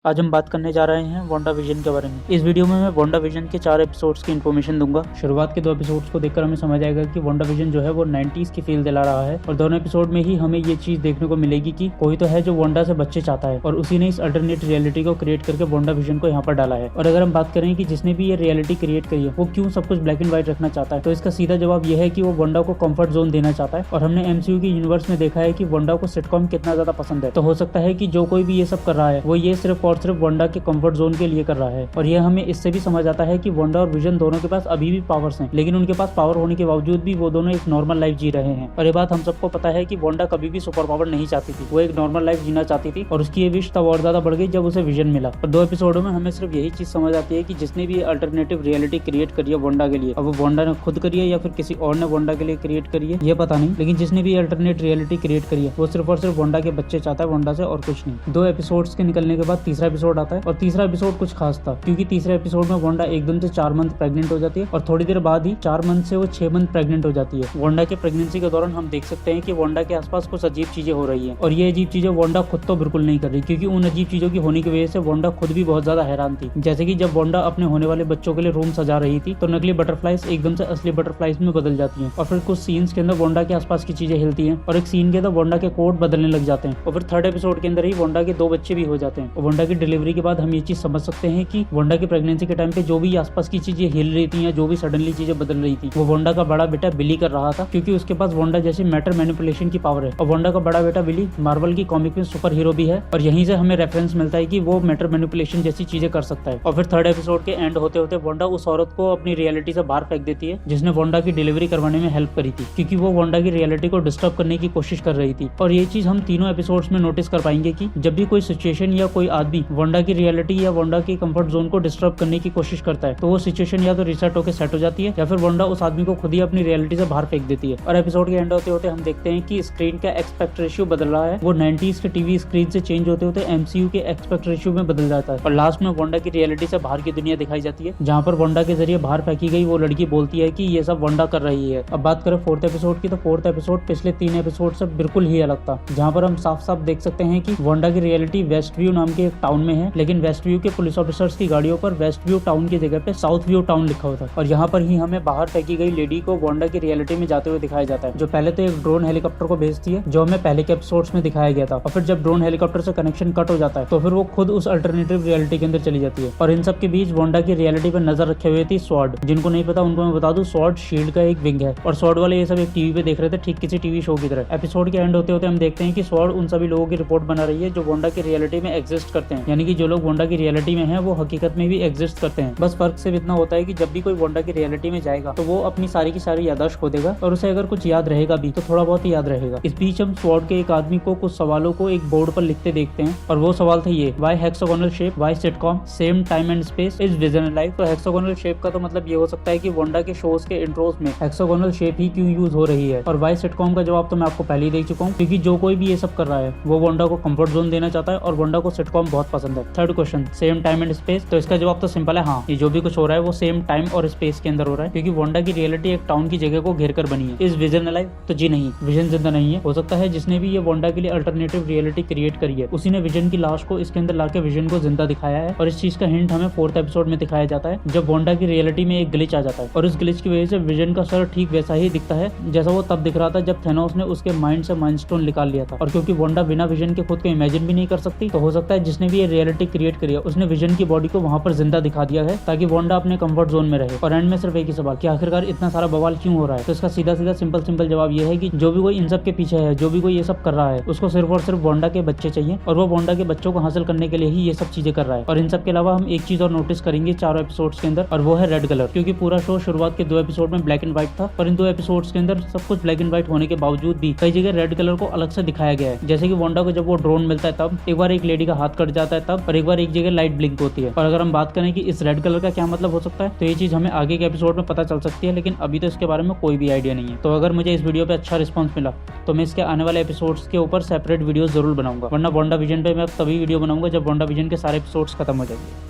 आज हम बात करने जा रहे हैं वांडा विजन के बारे में। इस वीडियो में मैं वांडा विजन के 4 एपिसोड्स की इन्फॉर्मेशन दूंगा। शुरुआत के 2 एपिसोड्स को देखकर हमें समझ आएगा कि वांडा विजन जो है वो 90s की फील दिला रहा है और दोनों एपिसोड में ही हमें ये चीज देखने को मिलेगी कि कोई तो है जो वांडा से बच्चे चाहता है और उसी ने इस अल्टरनेट रियलिटी को क्रिएट करके वांडा विजन को यहाँ पर डाला है। और अगर हम बात करें कि जिसने भी ये रियलिटी क्रिएट करी है वो क्यों सब कुछ ब्लैक एंड व्हाइट रखना चाहता है, तो इसका सीधा जवाब यह है कि वो वांडा को कंफर्ट जोन देना चाहता है। और हमने एमसीयू की यूनिवर्स में देखा है कि वांडा को सिटकॉम कितना ज्यादा पसंद है, तो हो सकता है कि जो कोई भी ये सब कर रहा है वो ये सिर्फ और सिर्फ वांडा के कंफर्ट जोन के लिए कर रहा है। और यह हमें इससे भी समझ आता है कि वांडा और विजन दोनों के पास अभी भी पावर्स हैं, लेकिन उनके पास पावर होने के बावजूद भी वो दोनों एक नॉर्मल लाइफ जी रहे हैं। और ये बात हम सबको पता है कि वांडा कभी भी सुपर पावर नहीं चाहती थी, वो एक नॉर्मल लाइफ जीना चाहती थी और उसकी ये विश तब और ज्यादा बढ़ गई जब उसे विजन मिला। और 2 एपिसोडों में हमें सिर्फ यही चीज समझ आती है कि जिसने भी अल्टरनेटिव रियलिटी क्रिएट करी है वांडा के लिए, अब वो वांडा ने खुद करी है या फिर किसी और ने वांडा के लिए क्रिएट करी है ये पता नहीं, लेकिन जिसने भी अल्टरनेट रियलिटी क्रिएट करी है वो सिर्फ और सिर्फ वांडा के बच्चे चाहता है, वांडा से और कुछ नहीं। 2 एपिसोड्स के निकलने के बाद तीसरा एपिसोड आता है और तीसरा एपिसोड कुछ खास था, क्योंकि तीसरे एपिसोड में वांडा एकदम से 4 मंथ प्रेग्नेंट हो जाती है और थोड़ी देर बाद ही 4 मंथ से वो 6 मंथ प्रेग्नेंट हो जाती है। वांडा के प्रेगनेंसी के दौरान हम देख सकते हैं कि वांडा के आसपास कुछ अजीब चीजें हो रही है और ये अजीब चीजें वांडा खुद तो बिल्कुल नहीं कर रही, क्योंकि उन अजीब चीजों की होने की वजह से वांडा खुद भी बहुत ज्यादा हैरान थी। जैसे कि जब वांडा अपने होने वाले बच्चों के लिए रूम सजा रही थी तो नकली बटरफ्लाइज एकदम से असली बटरफ्लाइज में बदल जाती हैं और फिर कुछ सीन्स के अंदर वांडा के आसपास की चीजें हिलती हैं और एक सीन के अंदर वांडा के कोड बदलने लग जाते हैं और फिर 3rd एपिसोड के अंदर ही वांडा के 2 बच्चे भी हो जाते हैं। और वांडा की डिलीवरी के बाद हम ये चीज समझ सकते हैं कि वांडा की प्रेगनेंसी के टाइम पे जो भी आसपास की चीजें हिल रही थी या जो भी सडनली चीजें बदल रही थी वो वांडा का बड़ा बेटा बिली कर रहा था, क्योंकि उसके पास वांडा जैसी मैटर मैनिपुलेशन की पावर है। और वांडा का बड़ा बेटा बिली मार्वल की कॉमिक में सुपर हीरो भी है और यहीं से हमें रेफरेंस मिलता है कि वो मैटर मैनिपुलेशन जैसी चीजें कर सकता है। और फिर 3rd एपिसोड के एंड होते होते वांडा उस औरत को अपनी रियलिटी से बाहर फेंक देती है जिसने वांडा की डिलीवरी करवाने में हेल्प करी थी, क्योंकि वो वांडा की रियलिटी को डिस्टर्ब करने की कोशिश कर रही थी। और ये चीज हम तीनों एपिसोड्स में नोटिस कर पाएंगे कि जब भी कोई सिचुएशन या कोई आदमी वांडा की रियलिटी या वांडा के कंफर्ट जोन को डिस्टर्ब करने की कोशिश करता है तो वो सिचुएशन या तो रिसेट होकर सेट हो जाती है या फिर वांडा उस आदमी को खुद ही अपनी रियलिटी से बाहर फेंक देती है। और एपिसोड के एंड होते होते हम देखते हैं कि स्क्रीन का एक्सपेक्ट रेशियो बदल रहा है, वो 90s के टीवी स्क्रीन से चेंज होते होते एमसीयू के एक्सपेक्ट रेशियो में बदल जाता है और लास्ट में वांडा की रियलिटी से बाहर की दुनिया दिखाई जाती है, जहाँ पर वांडा के जरिए बाहर फेंकी गई वो लड़की बोलती है कि ये सब वांडा कर रही है। अब बात करें 4th एपिसोड की, तो 4th एपिसोड पिछले 3 एपिसोड से बिल्कुल ही अलग था, जहाँ पर हम साफ साफ देख सकते हैं कि वांडा की रियलिटी वेस्ट व्यू नाम के एक टाउन में है, लेकिन वेस्ट व्यू के पुलिस ऑफिसर्स की गाड़ियों पर वेस्ट व्यू टाउन की जगह पे साउथ व्यू टाउन लिखा होता है। और यहाँ पर ही हमें बाहर फेंकी गई लेडी को वांडा की रियलिटी में जाते हुए दिखाया जाता है, जो पहले तो एक ड्रोन हेलीकॉप्टर को भेजती है जो हमें पहले के एपिसोड्स में दिखाया गया था। और फिर जब ड्रोन हेलीकॉप्टर से कनेक्शन कट हो जाता है तो फिर वो खुद उस अल्टरनेटिव रियलिटी के अंदर चली जाती है। और इन सब के बीच वांडा की रियलिटी पर नजर रखे हुए थी स्वॉर्ड। जिनको नहीं पता उनको मैं बता दूं, स्वॉर्ड शील्ड का एक विंग है और स्वॉर्ड वाले ये सब एक टीवी पे देख रहे थे, ठीक किसी टीवी शो की तरह। एपिसोड के एंड होते होते हम देखते हैं कि स्वॉर्ड उन सभी लोगों की रिपोर्ट बना रही है जो वांडा की रियलिटी में एग्जिस्ट करते हैं, यानी कि जो लोग वांडा की रियलिटी में हैं वो हकीकत में भी एग्जिस्ट करते हैं। बस फर्क सिर्फ इतना होता है कि जब भी कोई वांडा की रियलिटी में जाएगा तो वो अपनी सारी की सारी याददाश्त खो देगा और उसे अगर कुछ याद रहेगा भी तो थोड़ा बहुत ही याद रहेगा। इस बीच हम स्वॉर्ड के एक आदमी को कुछ सवालों को एक बोर्ड पर लिखते देखते हैं और वो सवाल था ये: why hexagonal shape, why sitcom, same time and space, is vision alive. तो हेक्सागोनल शेप का तो मतलब ये हो सकता है कि वांडा के शोज के इंट्रोस में हेक्सागोनल शेप ही क्यों यूज हो रही है। और व्हाई सिटकॉम का जवाब तो मैं आपको पहले ही दे चुका हूँ, क्योंकि जो कोई भी ये सब कर रहा है वो वांडा को कंफर्ट जोन देना चाहता है और वांडा को सिटकॉम बहुत पसंद है। 3rd question, same time and space, तो इसका जवाब तो सिंपल है, हाँ, ये जो भी कुछ हो रहा है वो सेम टाइम और स्पेस के अंदर हो रहा है, क्योंकि वांडा की रियलिटी एक टाउन की जगह को घेर कर बनी है। इज विजन अलाइव, तो जी नहीं, विजन जिंदा नहीं है। हो सकता है जिसने भी ये वांडा के लिए अल्टरनेटिव रियलिटी क्रिएट करी है उसी ने विजन की लाश को इसके अंदर लाके विजन को जिंदा दिखाया है। और इस चीज का हिंट हमें 4th एपिसोड में दिखाया जाता है जब वांडा की रियलिटी में एक ग्लिच आ जाता है और इस ग्लिच की वजह से विजन का सर ठीक वैसा ही दिखता है जैसा वो तब दिख रहा था जब थेनोस ने उसके माइंड से माइंड स्टोन निकाल लिया था। और क्योंकि वांडा बिना विजन के खुद को इमेजिन भी नहीं कर सकती, तो हो सकता है जिसने भी ये रियलिटी क्रिएट करी है उसने विजन की बॉडी को वहां पर जिंदा दिखा दिया है ताकि वांडा अपने कंफर्ट जोन में रहे। और एंड में सिर्फ एक ही सवाल कि आखिरकार इतना सारा बवाल क्यों हो रहा है, तो इसका सीधा सीधा सिंपल जवाब ये है कि जो भी कोई इन सब के पीछे है, जो भी कोई ये सब कर रहा है, उसको सिर्फ और सिर्फ वांडा के बच्चे चाहिए और वो वांडा के बच्चों को हासिल करने के लिए ही ये सब चीजें कर रहा है। और इन सब के अलावा हम एक चीज और नोटिस करेंगे 4 एपिसोड्स के अंदर, और वो है रेड कलर, क्योंकि पूरा शो शुरुआत के 2 एपिसोड में ब्लैक एंड व्हाइट था, पर इन 2 एपिसोड्स के अंदर सब कुछ ब्लैक एंड व्हाइट होने के बावजूद भी कई जगह रेड कलर को अलग से दिखाया गया है। जैसे कि वांडा को जब वो ड्रोन मिलता है तब, एक बार एक लेडी का हाथ कट जाता है तब, और एक बार एक जगह लाइट ब्लिंक होती है। और अगर हम बात करें कि इस रेड कलर का क्या मतलब हो सकता है, तो ये चीज हमें आगे के एपिसोड में पता चल सकती है, लेकिन अभी तो इसके बारे में कोई भी आइडिया नहीं है। तो अगर मुझे इस वीडियो पे अच्छा रिस्पॉन्स मिला तो मैं इसके आने वाले एपिसोड्स के ऊपर सेपरेट वीडियो जरूर बनाऊंगा, वरना वांडा विजन पे मैं तभी वीडियो बनाऊंगा जब वांडा विजन के सारे एपिसोड्स खत्म हो जाएंगे।